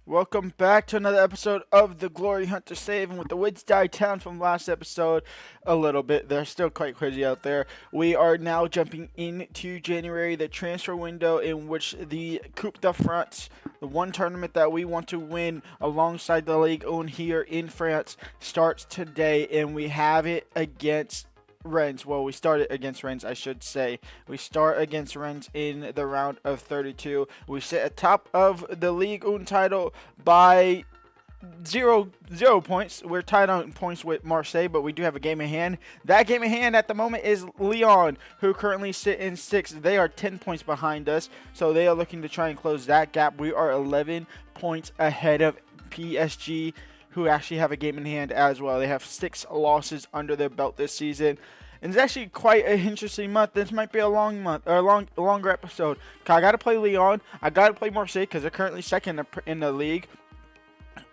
Welcome back to another episode of the Glory Hunt to Save. And with the winds died down from last episode a little bit, they're still quite crazy out there. We are now jumping into January, the transfer window in which the Coupe de France, the one tournament that we want to win alongside the Ligue 1 here in France, starts today. And we have it against Rennes. Well, we started against Rennes, I should say. We start against Rennes in the round of 32. We sit atop of the Ligue 1 title by zero points. We're tied on points with Marseille, but we do have a game in hand. That game in hand at the moment is Lyon, who currently sit in 6th. They are 10 points behind us, so they are looking to try and close that gap. We are 11 points ahead of PSG, who actually have a game in hand as well. They have 6 losses under their belt this season. And it's actually quite an interesting month. This might be a long month, or a longer episode. I got to play Lyon. I got to play Marseille because they're currently second in the league.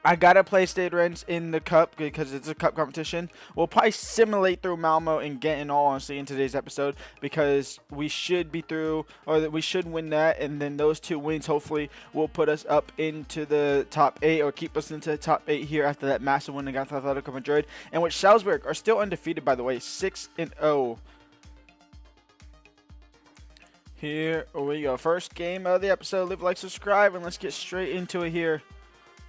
I got to play Stade Rennes in the cup because it's a cup competition. We'll probably simulate through Malmo and get in all honesty in today's episode because we should be through, or we should win that, and then those 2 wins hopefully will put us up into the top 8 or keep us into the top 8 here after that massive win against Atletico Madrid, and which Salzburg are still undefeated, by the way, 6-0. Here we go. First game of the episode. Leave a like, subscribe, and let's get straight into it here.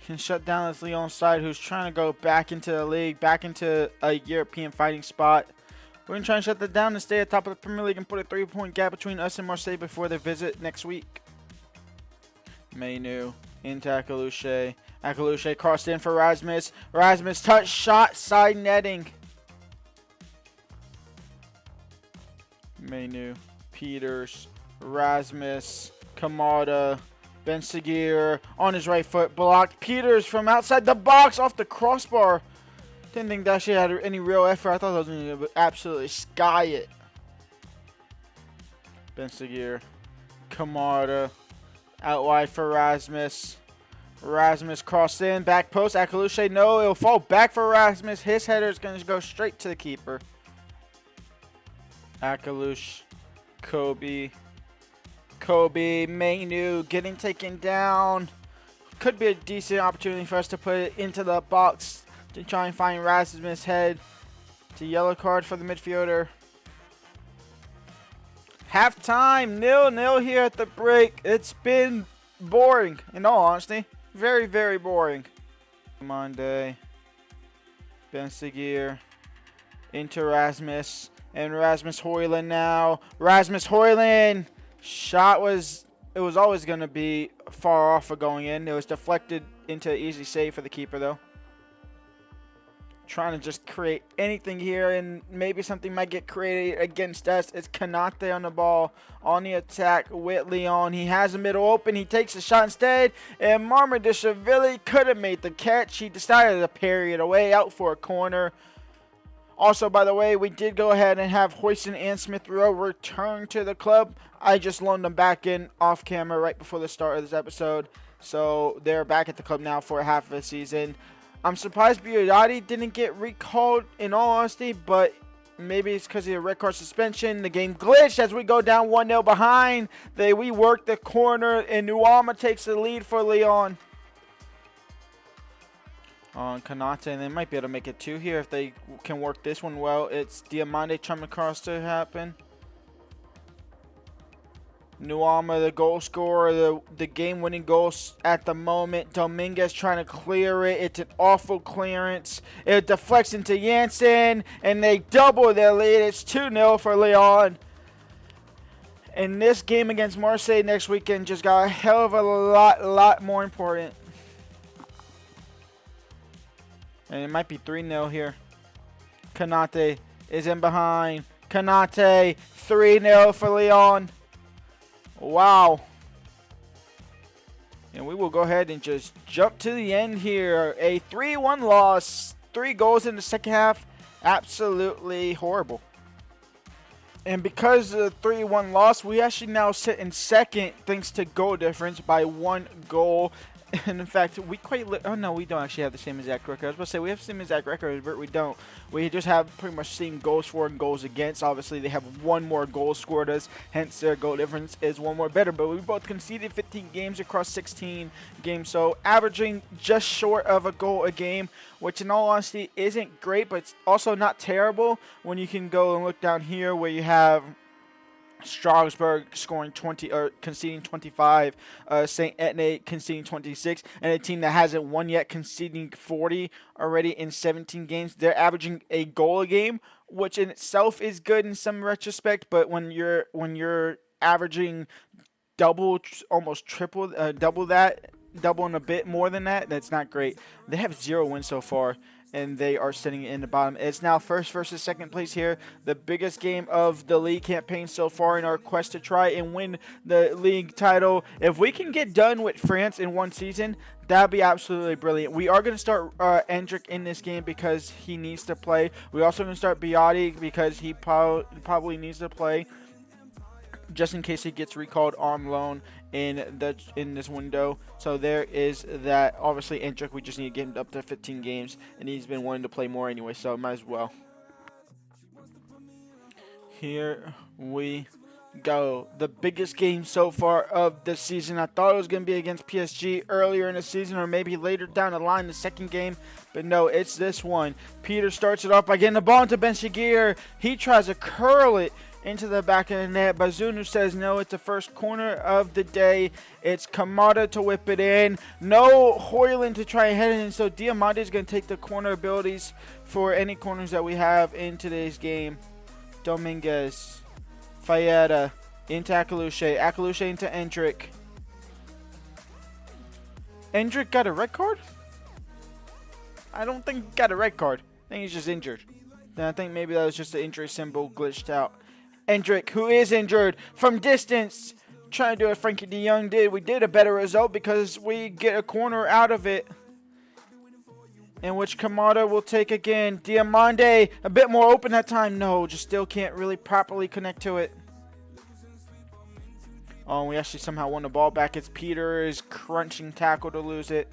Can shut down this Lyon side who's trying to go back into the league, back into a European fighting spot. We're going to try and shut that down and stay at top of the Premier League and put a 3-point gap between us and Marseille before their visit next week. Menu into Akalouche. Akalouche crossed in for Rasmus. Rasmus touch shot, side netting. Menu, Peters, Rasmus, Kamada. Ben Seguir on his right foot, blocked. Peters from outside the box off the crossbar. Didn't think that shit had any real effort. I thought that was going to absolutely sky it. Ben Seguir, Kamada, out wide for Rasmus. Rasmus crossed in, back post. Akalouche, no, it'll fall back for Rasmus. His header is going to go straight to the keeper. Akalouche, Kobe, Manu getting taken down. Could be a decent opportunity for us to put it into the box to try and find Rasmus' head. It's a yellow card for the midfielder. Halftime, 0-0 here at the break. It's been boring, in all honesty. Very, very boring. Monday, Ben Seguir into Rasmus. And Rasmus HOJLUND now. Rasmus HOJLUND! Shot was always going to be far off for going in. It was deflected into an easy save for the keeper, though. Trying to just create anything here, and maybe something might get created against us. It's Kanate on the ball, on the attack with Lyon. He has a middle open. He takes a shot instead, and Marmardishvili could have made the catch. He decided to parry it away out for a corner. Also, by the way, we did go ahead and have Hoyson and Smith Rowe return to the club. I just loaned them back in off camera right before the start of this episode. So they're back at the club now for half of the season. I'm surprised Bioyati didn't get recalled in all honesty, but maybe it's because of the red card suspension. The game glitched as we go down 1-0 behind. We work the corner, and Nuama takes the lead for Lyon. On Kanate, and they might be able to make it 2 here if they can work this one well. It's Diamande trying to cross to happen. Nuama, the goal scorer, the game-winning goal at the moment. Dominguez trying to clear it. It's an awful clearance. It deflects into Janssen, and they double their lead. It's 2-0 for Lyon. And this game against Marseille next weekend just got a hell of a lot more important. And it might be 3-0 here. Kanate is in behind. Kanate, 3-0 for Lyon. Wow. And we will go ahead and just jump to the end here. A 3-1 loss. 3 goals in the second half. Absolutely horrible. And because of the 3-1 loss, we actually now sit in second thanks to goal difference by 1 goal. And in fact, we oh no, we don't actually have the same exact record. I was about to say we have the same exact record, but we don't. We just have pretty much same goals for and goals against. Obviously, they have one more goal scored us, hence their goal difference is one more better. But we both conceded 15 games across 16 games, so averaging just short of a goal a game, which in all honesty isn't great, but it's also not terrible when you can go and look down here where you have Strasbourg scoring 20 or conceding 25, St. Etienne conceding 26, and a team that hasn't won yet conceding 40 already in 17 games. They're averaging a goal a game, which in itself is good in some retrospect, but when you're averaging double, almost triple, double that, double and a bit more than that, that's not great. They have 0 wins so far, and they are sitting in the bottom. It's now first versus second place here. The biggest game of the league campaign so far in our quest to try and win the league title. If we can get done with France in one season, that'd be absolutely brilliant. We are going to start Endrick in this game because he needs to play. We're also going to start Biotti because he probably needs to play, just in case he gets recalled on loan in this window. So there is that. Obviously, Endrick, we just need to get him up to 15 games, and he's been wanting to play more anyway, so might as well. Here we go. The biggest game so far of the season. I thought it was going to be against PSG earlier in the season, or maybe later down the line, the second game, but no, it's this one. Peter starts it off by getting the ball into Ben Shaqir. He tries to curl it into the back of the net. Bazunu says no. It's the first corner of the day. It's Kamada to whip it in. No HOJLUND to try and head it in. So Diamante is going to take the corner abilities for any corners that we have in today's game. Dominguez, Fayeta into Akalushe. Akalushe into Endrick. Endrick got a red card? I don't think he got a red card. I think he's just injured. And I think maybe that was just the injury symbol glitched out. Endrick, who is injured, from distance, trying to do what Frankie de Jong did. We did a better result because we get a corner out of it, in which Kamada will take again. Diamande, a bit more open that time. No, just still can't really properly connect to it. Oh, we actually somehow won the ball back. It's Peter's crunching tackle to lose it.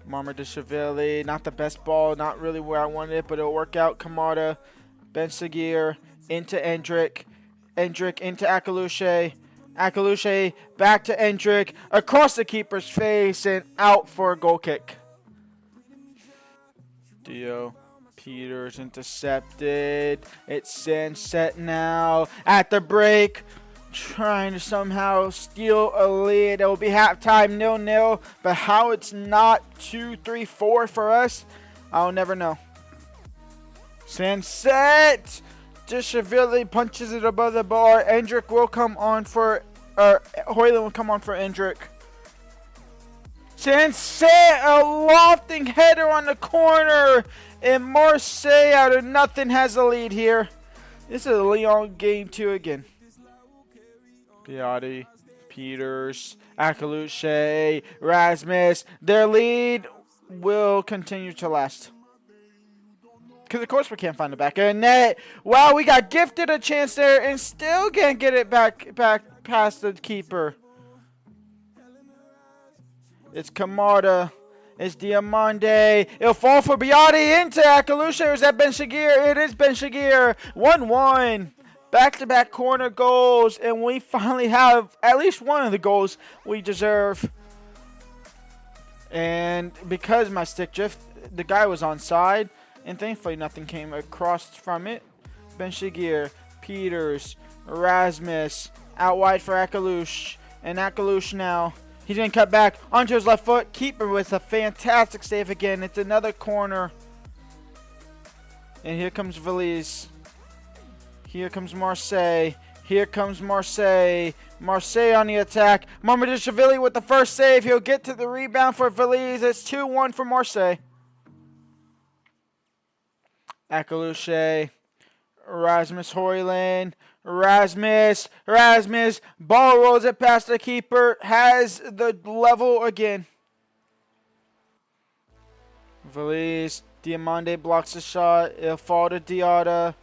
Marmardashvili, not the best ball, not really where I wanted it, but it'll work out. Kamada, Ben Shaqir into Endrick. Endrick into Akalushe. Akalushe back to Endrick. Across the keeper's face and out for a goal kick. Dio Peters intercepted. It's Sunset now at the break, trying to somehow steal a lead. It will be halftime 0-0, but how it's not 2-3-4 for us, I'll never know. Sunset! Dishvili punches it above the bar. Endrick will come on for, HOJLUND will come on for Endrick. Sunset, a lofting header on the corner, and Marseille out of nothing has the lead here. This is a Lyon game 2 again. Biotti, Peters, Akalushe, Rasmus. Their lead will continue to last. Because, of course, we can't find the back of the net. Wow, we got gifted a chance there and still can't get it back past the keeper. It's Kamada. It's Diamande. It'll fall for Biotti into Akalushe. Or is that Ben Shaqir? It is Ben Shaqir. 1-1. Back-to-back corner goals. And we finally have at least one of the goals we deserve. And because my stick drift, the guy was onside. And thankfully nothing came across from it. Ben Shaqir, Peters, Rasmus, out wide for Akalush. And Akalush now, he's going to cut back onto his left foot. Keeper with a fantastic save again. It's another corner. And here comes Valise. Here comes Marseille. Here comes Marseille. Marseille on the attack. Marmardashvili with the first save. He'll get to the rebound for Valise. It's 2-1 for Marseille. Akalushe, Rasmus HOJLUND, Rasmus, ball rolls it past the keeper, has the level again. Valise, Diamande blocks the shot, it'll fall to Diarra.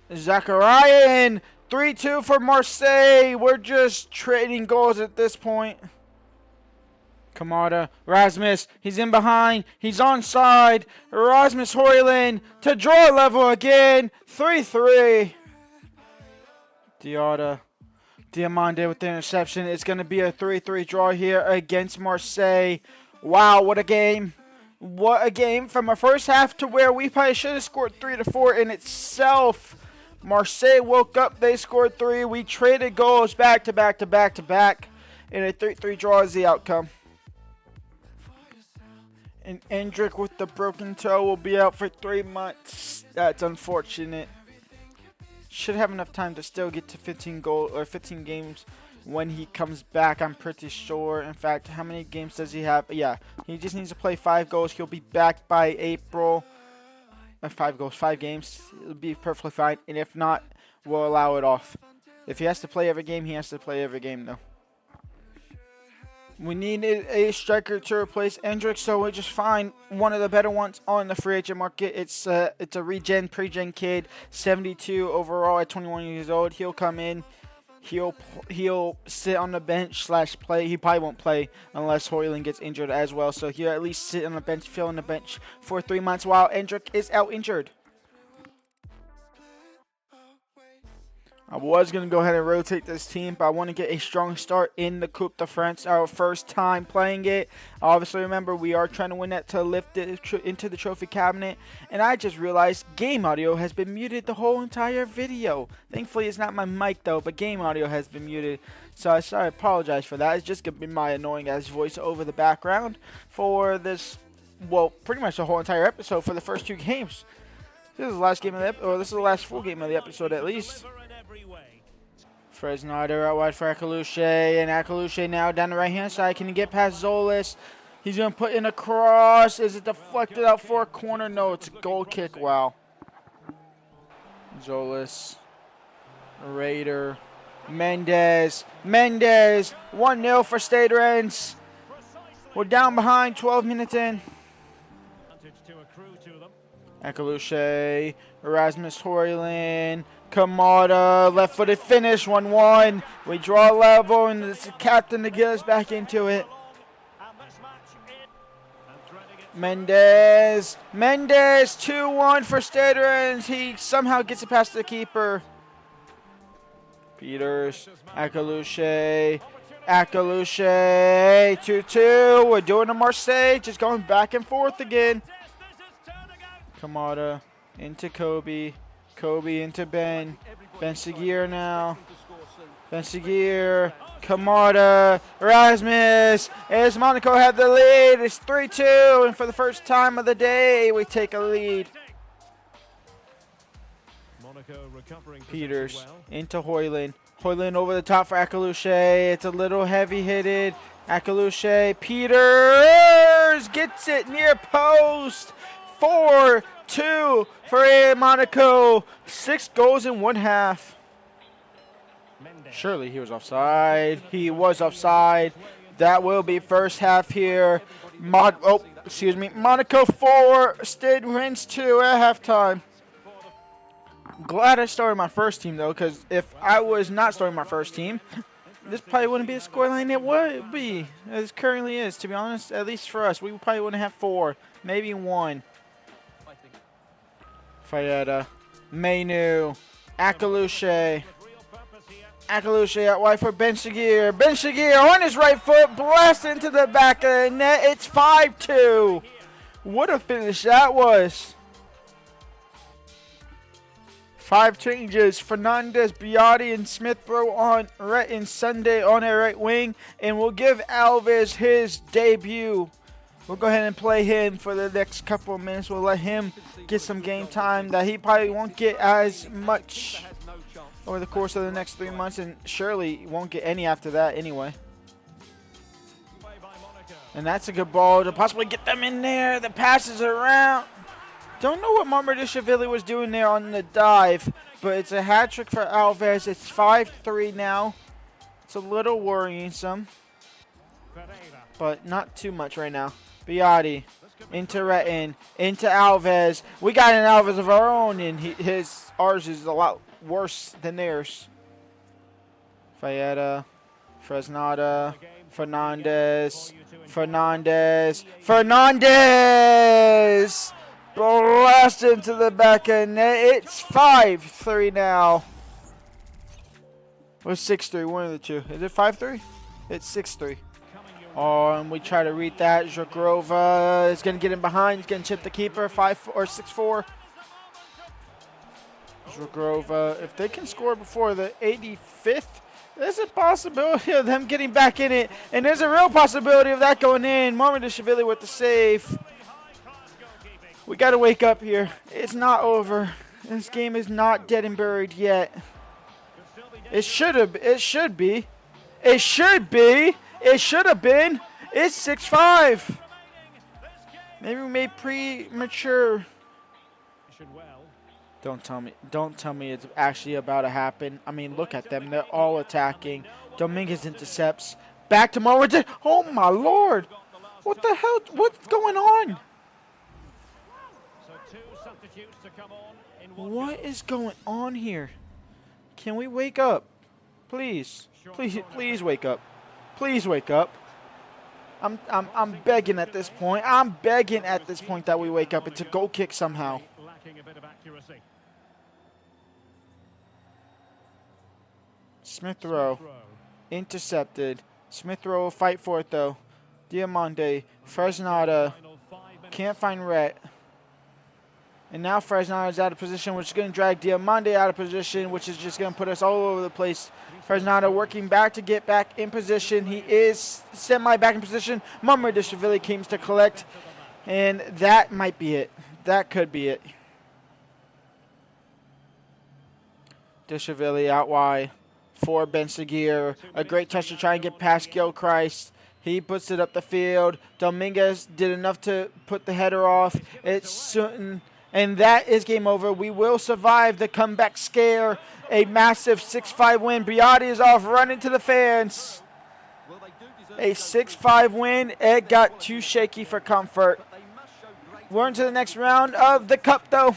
Zakarian 3-2 for Marseille. We're just trading goals at this point. Kamada, Rasmus, he's in behind, he's onside. Rasmus HOJLUND to draw level again. 3-3. Diamande with the interception. It's going to be a 3-3 draw here against Marseille. Wow, what a game. What a game from our first half to where we probably should have scored 3-4 in itself. Marseille woke up, they scored 3. We traded goals back to back to back to back. And a 3-3 draw is the outcome. And Endrick with the broken toe will be out for 3 months. That's unfortunate. Should have enough time to still get to 15 games when he comes back, I'm pretty sure. In fact, how many games does he have? Yeah, he just needs to play 5 goals. He'll be back by April. 5 games. It'll be perfectly fine. And if not, we'll allow it off. If he has to play every game, he has to play every game, though. We needed a striker to replace Endrick, so we just find one of the better ones on the free agent market. It's a pre-gen kid, 72 overall at 21 years old. He'll come in, he'll sit on the bench / play. He probably won't play unless HOJLUND gets injured as well. So he'll at least sit on the bench, fill in the bench for 3 months while Endrick is out injured. I was going to go ahead and rotate this team, but I want to get a strong start in the Coupe de France, our first time playing it. Obviously, remember, we are trying to win that to lift it into the trophy cabinet. And I just realized game audio has been muted the whole entire video. Thankfully, it's not my mic, though, but game audio has been muted. So I apologize for that. It's just going to be my annoying-ass voice over the background for this, well, pretty much the whole entire episode for the first 2 games. This is the last game of the episode, or this is the last full game of the episode, at least. Fresnada out wide for Akaluche, and Akaluche now down the right-hand side. Can he get past Zolis? He's going to put in a cross. Is it deflected out for a corner? No, it's a goal kick. Wow. Zolis. Raider. Mendez. 1-0 for Stade Rennes. We're down behind, 12 minutes in. Akaluche. Rasmus HOJLUND. Kamada, left-footed finish, 1-1. We draw level, and it's the captain to get us back into it. Mendez, 2-1 for Stade Rennes. He somehow gets it past the keeper. Peters, Akaluche, 2-2. We're doing a Marseille, just going back and forth again. Kamada into Kobe. Kobe into Ben Seguir now. Ben Seguir. Kamada. Rasmus. As Monaco have the lead. It's 3-2. And for the first time of the day, we take a lead. Peters into HOJLUND. HOJLUND over the top for Akaluche. It's a little heavy-hitted. Akaluche. Peters gets it near post. 4-2 for Monaco. 6 goals in 1 half. Surely he was offside. He was offside. That will be first half here. Monaco 4, Stade Rennes 2 at halftime. Glad I started my first team, though, because if I was not starting my first team, this probably wouldn't be a scoreline it would be, as it currently is, to be honest. At least for us, we probably wouldn't have 4, maybe 1. Fayetta, Mainu, Akaluche. Akaluche out wide for Ben Seguir. Ben Seguir on his right foot, blast into the back of the net. It's 5-2. What a finish that was. 5 changes. Fernandez, Biotti, and Smith-Rowe on right in Sunday on a right wing. And we'll give Alves his debut. We'll go ahead and play him for the next couple of minutes. We'll let him get some game time that he probably won't get as much over the course of the next 3 months, and surely won't get any after that anyway. And that's a good ball to possibly get them in there. The passes around. Don't know what Mamardashvili was doing there on the dive, but it's a hat trick for Alves. It's 5-3 now. It's a little worrisome, but not too much right now. Biotti into Retin, into Alves. We got an Alves of our own, and ours is a lot worse than theirs. Fayetta. Fresnada. Fernandez. Fernandez! Blast into the back of net. It's 5-3 now. Or 6-3, one of the two. Is it 5-3? It's 6-3. Oh, and we try to read that. Zagrova is going to get in behind. He's going to chip the keeper. 5 or 6-4. Zagrova, if they can score before the 85th, there's a possibility of them getting back in it. And there's a real possibility of that going in. Momardashvili with the save. We got to wake up here. It's not over. This game is not dead and buried yet. It should have. It should be. It should be. It should have been. It's 6-5. Maybe we made premature. Don't tell me. Don't tell me it's actually about to happen. I mean, look at them. They're all attacking. Dominguez intercepts. Back to Moritz. Oh my lord! What the hell? What's going on? What is going on here? Can we wake up? Please. Please wake up. Please wake up. I'm begging at this point. I'm begging at this point that we wake up. It's a goal kick somehow. Smith Rowe. Intercepted. Smith Rowe will fight for it though. Diamande. Fresnada. Can't find Rhett. And now Fresnada is out of position, which is going to drag Diamande out of position, which is just going to put us all over the place. Fresnada working back to get back in position. He is semi-back in position. Momardashvili comes to collect. And that might be it. That could be it. Dashvili out wide for Ben Seguir. A great touch to try and get past Gilchrist. He puts it up the field. Dominguez did enough to put the header off. It's Sutton. And that is game over. We will survive the comeback scare. A massive 6-5 win. Biotti is off running to the fans. A 6-5 win. It got too shaky for comfort. We're into the next round of the cup, though.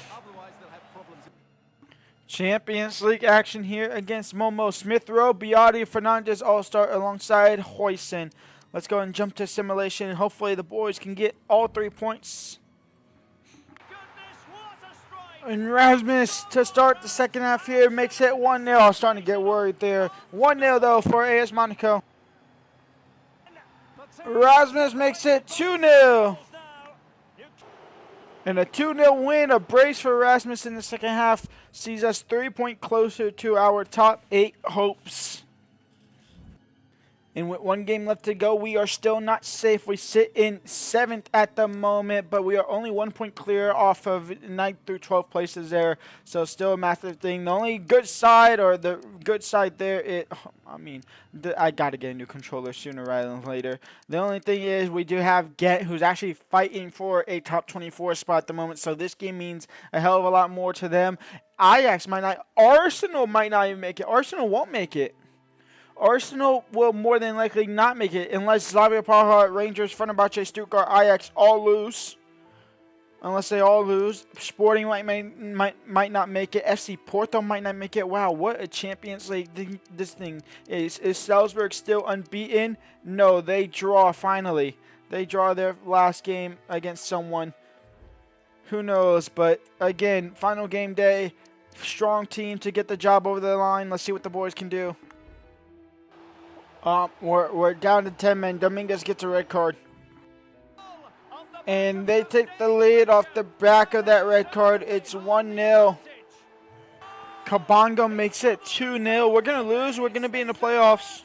Champions League action here against Momo. Smith Rowe, Biotti, Fernandez all start alongside Hoyson. Let's go and jump to simulation. And hopefully the boys can get all 3 points. And Rasmus to start the second half here makes it 1-0. I was starting to get worried there. 1-0 though for AS Monaco. Rasmus makes it 2-0. And a 2-0 win, a brace for Rasmus in the second half, sees us 3 points closer to our top 8 hopes. And with 1 game left to go, we are still not safe. We sit in 7th at the moment, but we are only 1 point clear off of 9th through 12th places there. So still a massive thing. The only good side, or the good side there, I got to get a new controller sooner rather than later. The only thing is we do have Ghent, who's actually fighting for a top 24 spot at the moment. So this game means a hell of a lot more to them. Ajax might not. Arsenal might not even make it. Arsenal won't make it. Arsenal will more than likely not make it unless Slavia Praha, Rangers, Fenerbahce, Stuttgart, Ajax all lose. Unless they all lose. Sporting might not make it. FC Porto might not make it. Wow, what a Champions League this thing is. Is Salzburg still unbeaten? No, they draw finally. They draw their last game against someone. Who knows? But again, final game day. Strong team to get the job over the line. Let's see what the boys can do. We're down to 10 men. Dominguez gets a red card. And they take the lead off the back of that red card. It's 1-0. Kabongo makes it 2-0. We're going to lose. We're going to be in the playoffs.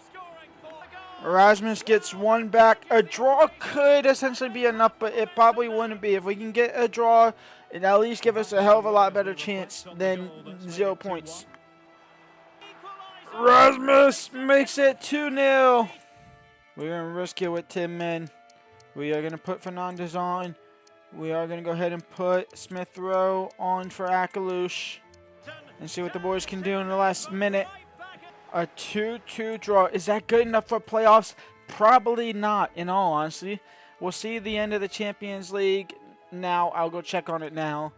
Erasmus gets 1 back. A draw could essentially be enough, but it probably wouldn't be. If we can get a draw, it at least give us a hell of a lot better chance than 0 points. Rasmus makes it 2-0. We're going to risk it with 10 men. We are going to put Fernandez on. We are going to go ahead and put Smith Rowe on for Akalush. And see what the boys can do in the last minute. A 2-2 draw. Is that good enough for playoffs? Probably not, in all honesty. We'll see the end of the Champions League now. I'll go check on it now.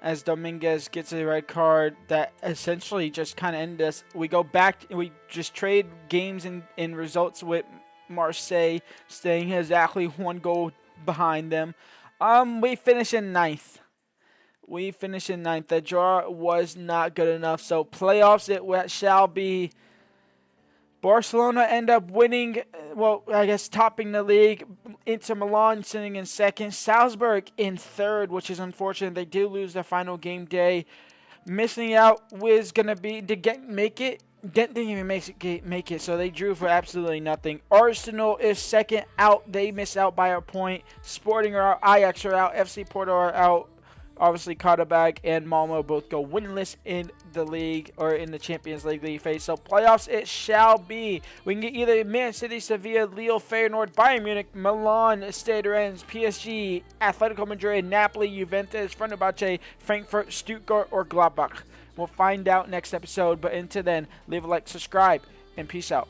as Dominguez gets a red card that essentially just kind of ended us. We go back, we just trade games in results with Marseille, staying exactly 1 goal behind them. We finish in 9th. The draw was not good enough, so playoffs it shall be. Barcelona end up winning, well, I guess topping the league. Inter Milan sitting in 2nd. Salzburg in 3rd, which is unfortunate. They did lose their final game day. Missing out was going to be to make it. Ghent didn't even make it, so they drew for absolutely nothing. Arsenal is 2nd out. They miss out by a point. Sporting are out. Ajax are out. FC Porto are out. Obviously, Karabag and Malmo both go winless in the league or in the Champions League phase. So playoffs it shall be. We can get either Man City, Sevilla, Lille, Feyenoord, Bayern Munich, Milan, Stade Rennes, PSG, Atletico Madrid, Napoli, Juventus, Fenerbahce, Frankfurt, Stuttgart, or Gladbach. We'll find out next episode. But until then, leave a like, subscribe, and peace out.